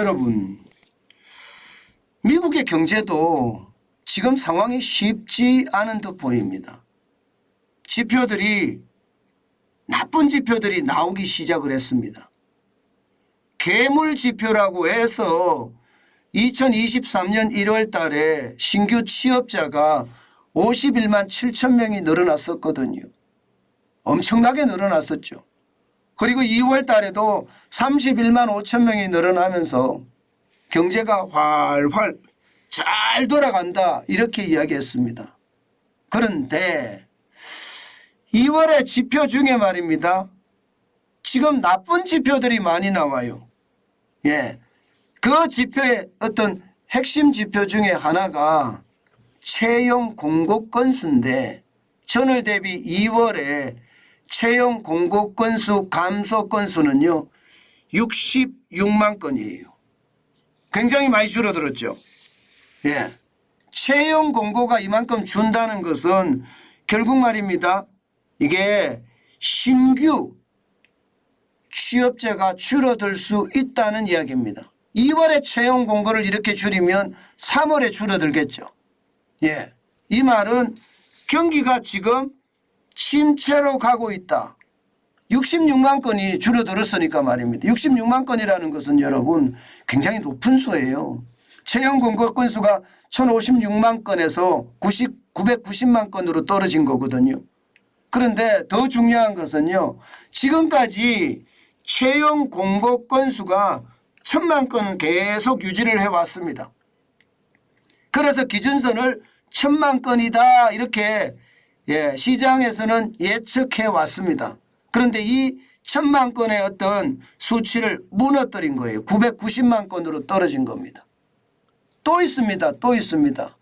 여러분, 미국의 경제도 지금 상황이 쉽지 않은 듯 보입니다. 지표들이 나쁜 지표들이 나오기 시작을 했습니다. 괴물 지표라고 해서 2023년 1월 달에 신규 취업자가 51만 7천 명이 늘어났었거든요. 엄청나게 늘어났었죠. 그리고 2월 달에도 31만 5천 명이 늘어나면서 경제가 활활 잘 돌아간다 이렇게 이야기했습니다. 그런데 2월의 지표 중에 말입니다. 지금 나쁜 지표들이 많이 나와요. 그 지표의 어떤 핵심 지표 중에 하나가 채용 공고 건수인데 전월 대비 2월에 채용 공고 건수 감소 건수는요 66만 건이에요. 굉장히 많이 줄어들었죠. 채용 공고가 이만큼 준다는 것은 결국 말입니다. 이게 신규 취업자가 줄어들 수 있다는 이야기입니다. 2월에 채용 공고를 이렇게 줄이면 3월에 줄어들겠죠. 이 말은 경기가 지금 침체로 가고 있다. 66만 건이 줄어들었으니까 말입니다. 66만 건이라는 것은 여러분 굉장히 높은 수예요. 채용 공고 건수가 1056만 건에서 990만 건으로 떨어진 거거든요. 그런데 더 중요한 것은요. 지금까지 채용 공고 건수가 1000만 건은 계속 유지를 해왔습니다. 그래서 기준선을 1000만 건이다 이렇게 시장에서는 예측해 왔습니다. 그런데 이 1000만 건의 어떤 수치를 무너뜨린 거예요. 990만 건으로 떨어진 겁니다. 또 있습니다. 또 있습니다.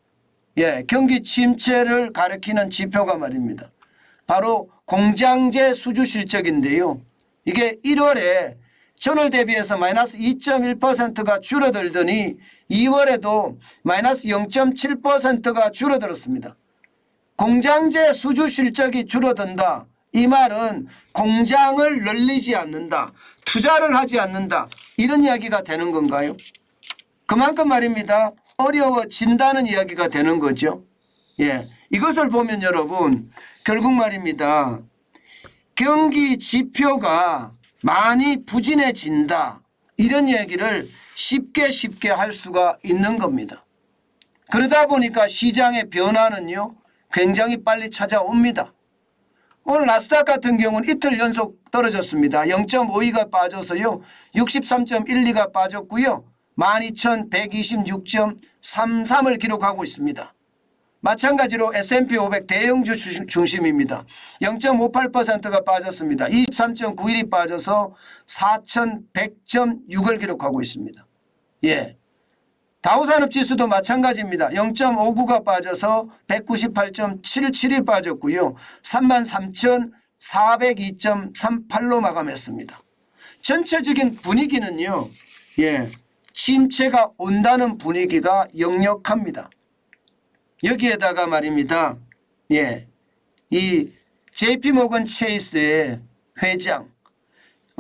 경기 침체를 가리키는 지표가 말입니다. 바로 공장제 수주 실적인데요. 이게 1월에 전월 대비해서 마이너스 2.1%가 줄어들더니 2월에도 마이너스 0.7%가 줄어들었습니다. 공장제 수주 실적이 줄어든다. 이 말은 공장을 늘리지 않는다. 투자를 하지 않는다. 이런 이야기가 되는 건가요? 그만큼 말입니다. 어려워진다는 이야기가 되는 거죠. 이것을 보면 여러분 결국 말입니다. 경기 지표가 많이 부진해진다. 이런 얘기를 쉽게 할 수가 있는 겁니다. 그러다 보니까 시장의 변화는요. 굉장히 빨리 찾아옵니다. 오늘 나스닥 같은 경우는 이틀 연속 떨어졌습니다. 0.52가 빠져서요. 63.12가 빠졌고요. 12,126.33을 기록하고 있습니다. 마찬가지로 S&P 500 대형주 중심입니다. 0.58%가 빠졌습니다. 23.91이 빠져서 4,100.6을 기록하고 있습니다. 다우산업지수도 마찬가지입니다. 0.59가 빠져서 198.77이 빠졌고요. 33,402.38로 마감했습니다. 전체적인 분위기는요. 침체가 온다는 분위기가 역력합니다. 여기에다가 말입니다. 이 JP모건 체이스의 회장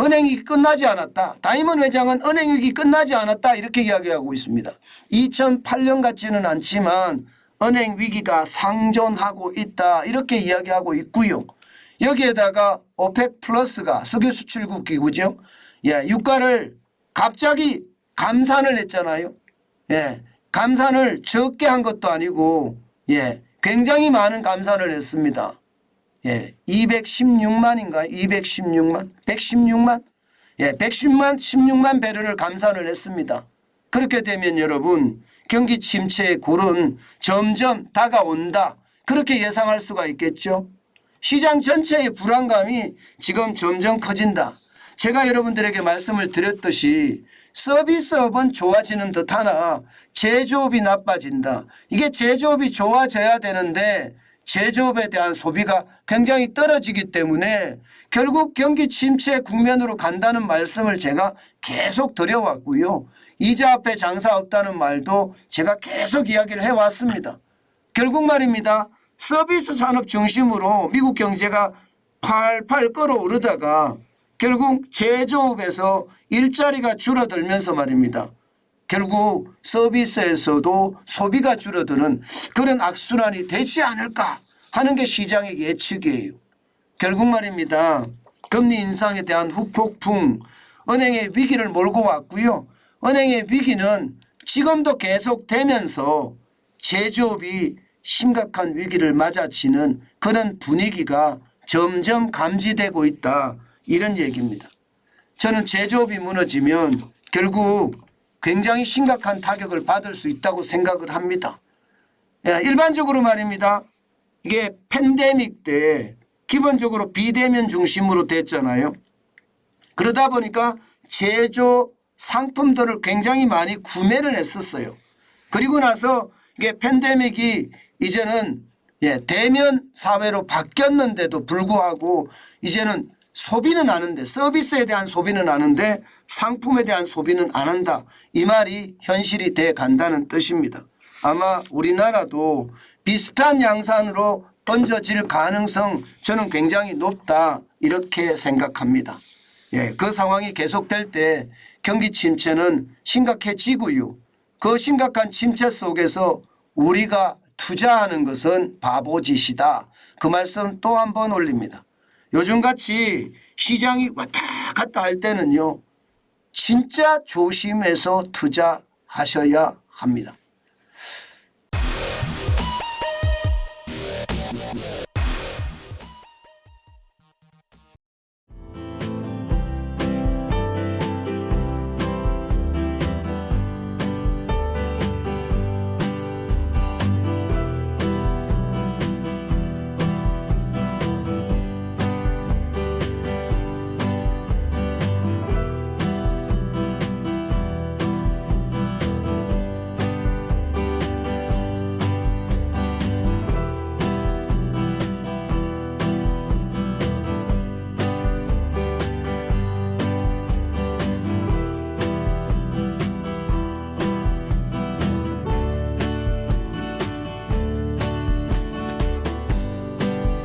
은행위기 끝나지 않았다. 다이먼 회장은 은행위기 끝나지 않았다 이렇게 이야기하고 있습니다. 2008년 같지는 않지만 은행위기가 상존하고 있다 이렇게 이야기하고 있고요. 여기에다가 오펙 플러스가 석유 수출국 기구죠. 유가를 갑자기 감산을 했잖아요. 감산을 적게 한 것도 아니고 굉장히 많은 감산을 했습니다. 216만인가요? 216만? 116만? 116만 배럴을 감산을 했습니다. 그렇게 되면 여러분 경기 침체의 굴은 점점 다가온다. 그렇게 예상할 수가 있겠죠. 시장 전체의 불안감이 지금 점점 커진다. 제가 여러분들에게 말씀을 드렸듯이 서비스업은 좋아지는 듯하나 제조업이 나빠진다. 이게 제조업이 좋아져야 되는데 제조업에 대한 소비가 굉장히 떨어지기 때문에 결국 경기 침체 국면으로 간다는 말씀을 제가 계속 드려왔고요. 이자 앞에 장사 없다는 말도 제가 계속 이야기를 해왔습니다. 결국 말입니다. 서비스 산업 중심으로 미국 경제가 팔팔 끌어오르다가 결국 제조업에서 일자리가 줄어들면서 말입니다. 결국 서비스에서도 소비가 줄어드는 그런 악순환이 되지 않을까 하는 게 시장의 예측이에요. 결국 말입니다. 금리 인상에 대한 후폭풍, 은행의 위기를 몰고 왔고요. 은행의 위기는 지금도 계속되면서 제조업이 심각한 위기를 맞아치는 그런 분위기가 점점 감지되고 있다. 이런 얘기입니다. 저는 제조업이 무너지면 결국 굉장히 심각한 타격을 받을 수 있다고 생각을 합니다. 일반적으로 말입니다. 이게 팬데믹 때 기본적으로 비대면 중심으로 됐잖아요. 그러다 보니까 제조 상품들을 굉장히 많이 구매를 했었어요. 그리고 나서 이게 팬데믹이 이제는 대면 사회로 바뀌었는데도 불구하고 이제는 소비는 하는데 서비스에 대한 소비는 하는데 상품에 대한 소비는 안 한다. 이 말이 현실이 돼 간다는 뜻입니다. 아마 우리나라도 비슷한 양상으로 던져질 가능성 저는 굉장히 높다 이렇게 생각합니다. 그 상황이 계속될 때 경기 침체는 심각해지고요. 그 심각한 침체 속에서 우리가 투자하는 것은 바보짓이다. 그 말씀 또 한 번 올립니다. 요즘같이 시장이 왔다 갔다 할 때는요. 진짜 조심해서 투자하셔야 합니다.